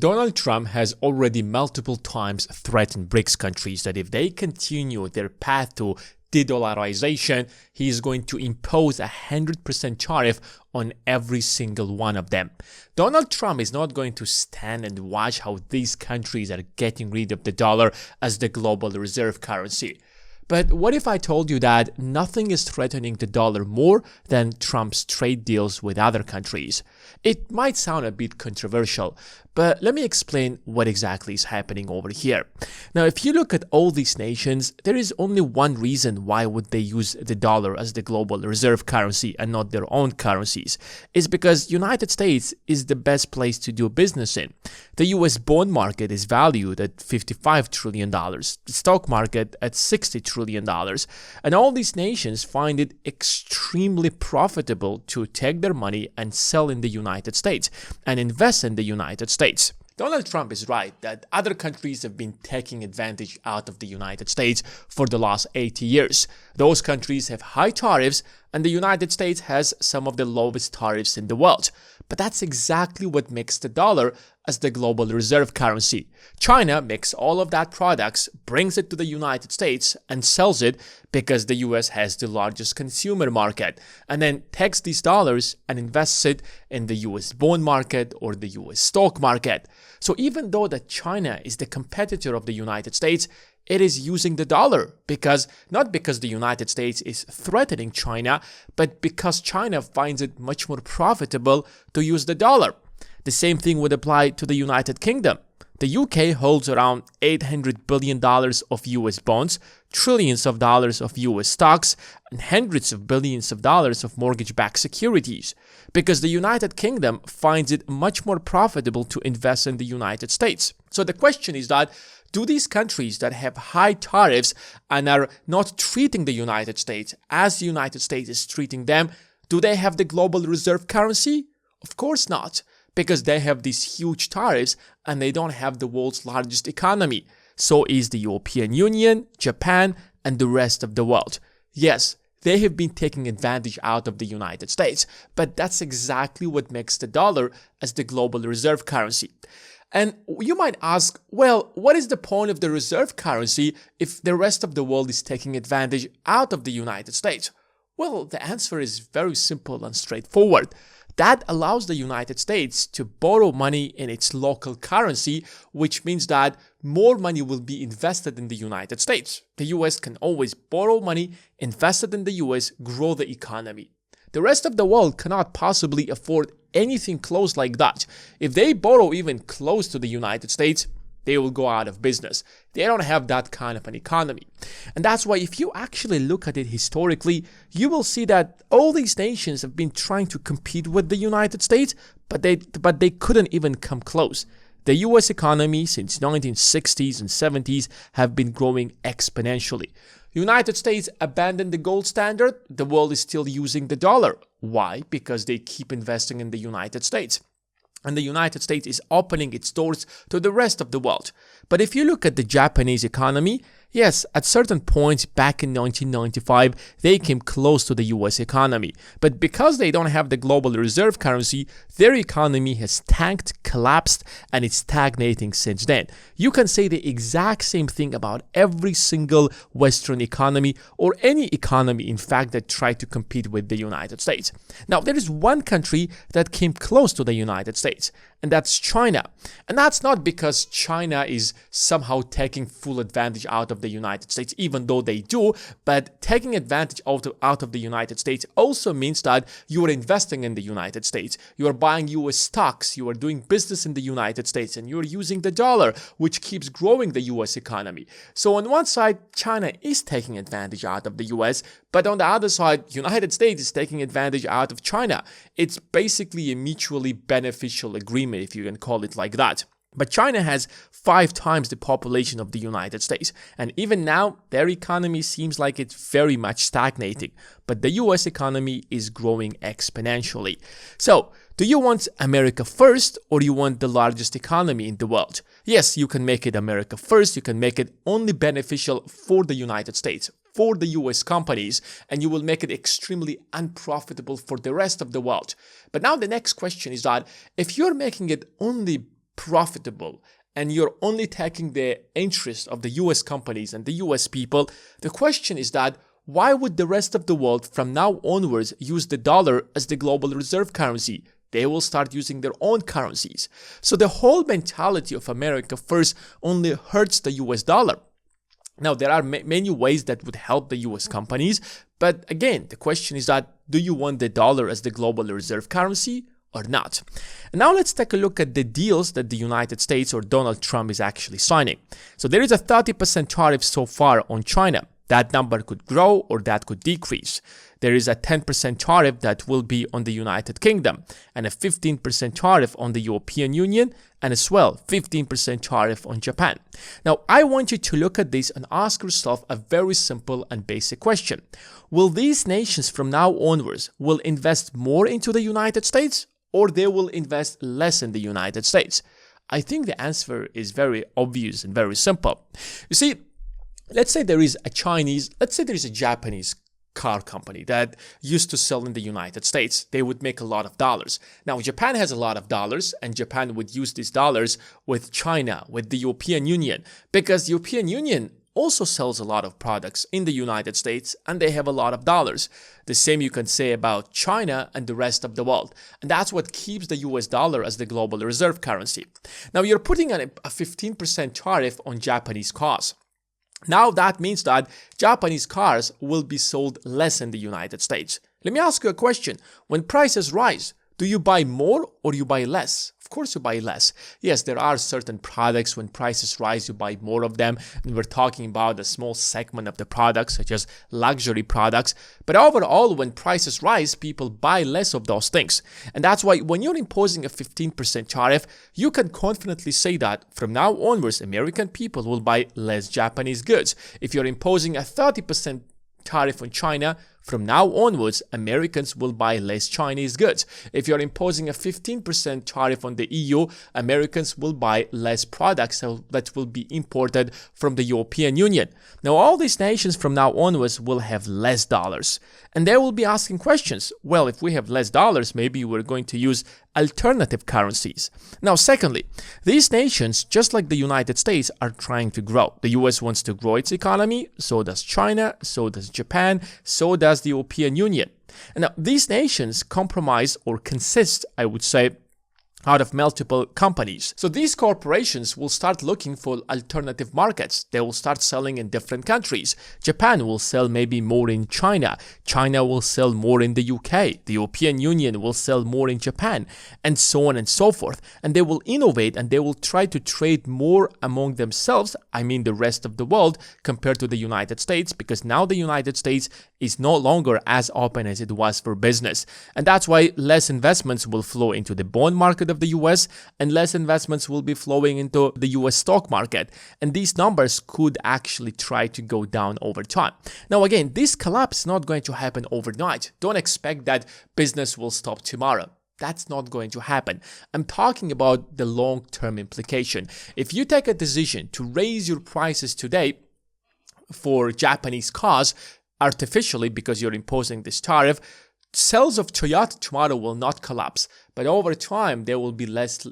Donald Trump has already multiple times threatened BRICS countries that if they continue their path to de-dollarization, he is going to impose a 100% tariff on every single one of them. Donald Trump is not going to stand and watch how these countries are getting rid of the dollar as the global reserve currency. But what if I told you that nothing is threatening the dollar more than Trump's trade deals with other countries? It might sound a bit controversial, but let me explain what exactly is happening over here. Now, if you look at all these nations, there is only one reason why would they use the dollar as the global reserve currency and not their own currencies. It's because United States is the best place to do business in. The US bond market is valued at $55 trillion, the stock market at $60 trillion, and all these nations find it extremely profitable to take their money and sell in the United States and invest in the United States. Donald Trump is right that other countries have been taking advantage out of the United States for the last 80 years. Those countries have high tariffs, and the United States has some of the lowest tariffs in the world. But that's exactly what makes the dollar as the global reserve currency. China makes all of that products, brings it to the United States and sells it because the US has the largest consumer market, and then takes these dollars and invests it in the US bond market or the US stock market. So even though that China is the competitor of the United States, it is using the dollar not because the United States is threatening China, but because China finds it much more profitable to use the dollar. The same thing would apply to the United Kingdom. The UK holds around $800 billion of US bonds, trillions of dollars of US stocks, and hundreds of billions of dollars of mortgage-backed securities, because the United Kingdom finds it much more profitable to invest in the United States. So the question is that, do these countries that have high tariffs and are not treating the United States as the United States is treating them, do they have the global reserve currency? Of course not, because they have these huge tariffs and they don't have the world's largest economy. So is the European Union, Japan, and the rest of the world. Yes, they have been taking advantage out of the United States, but that's exactly what makes the dollar as the global reserve currency. And you might ask, well, what is the point of the reserve currency if the rest of the world is taking advantage out of the United States? Well, the answer is very simple and straightforward. That allows the United States to borrow money in its local currency, which means that more money will be invested in the United States. The US can always borrow money, invest it in the US, grow the economy. The rest of the world cannot possibly afford anything close like that. If they borrow even close to the United States, they will go out of business. They don't have that kind of an economy. And that's why if you actually look at it historically, you will see that all these nations have been trying to compete with the United States, but they couldn't even come close. The US economy since 1960s and 70s have been growing exponentially. United States abandoned the gold standard, the world is still using the dollar. Why? Because they keep investing in the United States. And the United States is opening its doors to the rest of the world. But if you look at the Japanese economy, yes, at certain points back in 1995, they came close to the US economy. But because they don't have the global reserve currency, their economy has tanked, collapsed, and it's stagnating since then. You can say the exact same thing about every single Western economy or any economy, in fact, that tried to compete with the United States. Now, there is one country that came close to the United States, and that's China. And that's not because China is somehow taking full advantage out of the United States, even though they do, but taking advantage out of the United States also means that you are investing in the United States, you are buying US stocks, you are doing business in the United States, and you're using the dollar, which keeps growing the US economy. So on one side, China is taking advantage out of the US, but on the other side, United States is taking advantage out of China. It's basically a mutually beneficial agreement, if you can call it like that. But China has 5 times the population of the United States, and even now their economy seems like it's very much stagnating, but the US economy is growing exponentially. So, do you want America first, or do you want the largest economy in the world? Yes, you can make it America first, you can make it only beneficial for the United States, for the US companies, and you will make it extremely unprofitable for the rest of the world. But now the next question is that if you're making it only profitable and you're only taking the interest of the US companies and the US people, the question is that why would the rest of the world from now onwards use the dollar as the global reserve currency? They will start using their own currencies. So the whole mentality of America first only hurts the US dollar. Now, there are many ways that would help the US companies, but again, the question is that do you want the dollar as the global reserve currency or not? And now let's take a look at the deals that the United States or Donald Trump is actually signing. So there is a 30% tariff so far on China. That number could grow or that could decrease. There is a 10% tariff that will be on the United Kingdom and a 15% tariff on the European Union and as well 15% tariff on Japan. Now, I want you to look at this and ask yourself a very simple and basic question. Will these nations from now onwards will invest more into the United States or they will invest less in the United States? I think the answer is very obvious and very simple. You see, let's say there is a Japanese car company that used to sell in the United States. They would make a lot of dollars. Now, Japan has a lot of dollars and Japan would use these dollars with China, with the European Union, because the European Union also sells a lot of products in the United States and they have a lot of dollars. The same you can say about China and the rest of the world. And that's what keeps the US dollar as the global reserve currency. Now, you're putting on a 15% tariff on Japanese cars. Now that means that Japanese cars will be sold less in the United States. Let me ask you a question. When prices rise, do you buy more or you buy less? Of course you buy less. Yes, there are certain products when prices rise, you buy more of them. And we're talking about a small segment of the products, such as luxury products. But overall, when prices rise, people buy less of those things. And that's why when you're imposing a 15% tariff, you can confidently say that from now onwards, American people will buy less Japanese goods. If you're imposing a 30% tariff on China, from now onwards, Americans will buy less Chinese goods. If you're imposing a 15% tariff on the EU, Americans will buy less products that will be imported from the European Union. Now, all these nations from now onwards will have less dollars. And they will be asking questions. Well, if we have less dollars, maybe we're going to use alternative currencies. Now, secondly, these nations, just like the United States, are trying to grow. The US wants to grow its economy, so does China, so does Japan, so does the European Union. And now, these nations comprise or consist, I would say, out of multiple companies. So these corporations will start looking for alternative markets. They will start selling in different countries. Japan will sell maybe more in China. China will sell more in the UK. The European Union will sell more in Japan, and so on and so forth. And they will innovate and they will try to trade more among themselves, I mean the rest of the world, compared to the United States, because now the United States is no longer as open as it was for business. And that's why less investments will flow into the bond market of the US and less investments will be flowing into the US stock market. And these numbers could actually try to go down over time. Now, again, this collapse is not going to happen overnight. Don't expect that business will stop tomorrow. That's not going to happen. I'm talking about the long-term implication. If you take a decision to raise your prices today for Japanese cars artificially because you're imposing this tariff, sales of Toyota tomorrow will not collapse, but over time there will be less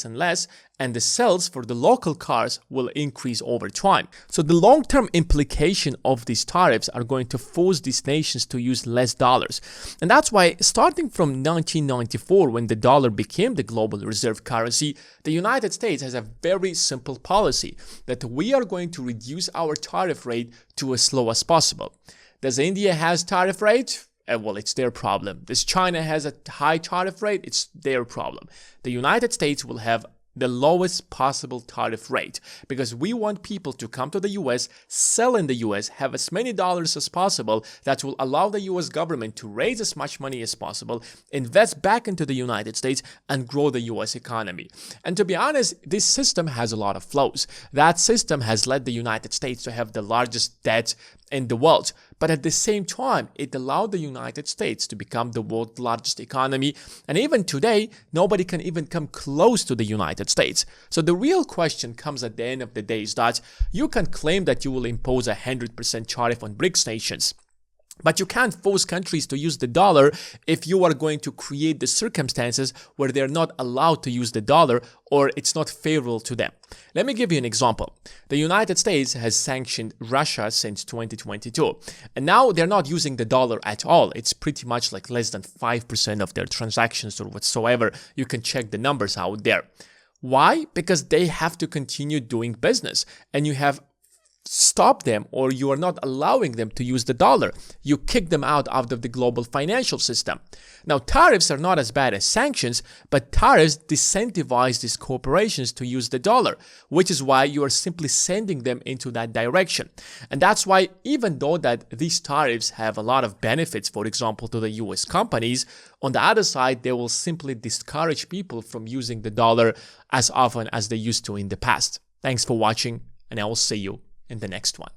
and less, and the sales for the local cars will increase over time. So the long-term implication of these tariffs are going to force these nations to use less dollars. And that's why starting from 1994, when the dollar became the global reserve currency, the United States has a very simple policy that we are going to reduce our tariff rate to as low as possible. Does India has tariff rate? Well, it's their problem. Does China has a high tariff rate? It's their problem. The United States will have the lowest possible tariff rate because we want people to come to the US, sell in the US, have as many dollars as possible that will allow the US government to raise as much money as possible, invest back into the United States, and grow the US economy. And to be honest, this system has a lot of flaws. That system has led the United States to have the largest debt in the world. But at the same time, it allowed the United States to become the world's largest economy. And even today, nobody can even come close to the United States. So the real question comes at the end of the day is that you can claim that you will impose a 100% tariff on BRICS nations. But you can't force countries to use the dollar if you are going to create the circumstances where they're not allowed to use the dollar or it's not favorable to them. Let me give you an example. The United States has sanctioned Russia since 2022, and now they're not using the dollar at all. It's pretty much like less than 5% of their transactions or whatsoever. You can check the numbers out there. Why? Because they have to continue doing business, and you have stop them, or you are not allowing them to use the dollar. You kick them out of the global financial system. Now, tariffs are not as bad as sanctions, but tariffs disincentivize these corporations to use the dollar, which is why you are simply sending them into that direction. And that's why, even though that these tariffs have a lot of benefits, for example, to the US companies, on the other side, they will simply discourage people from using the dollar as often as they used to in the past. Thanks for watching, and I will see you in the next one.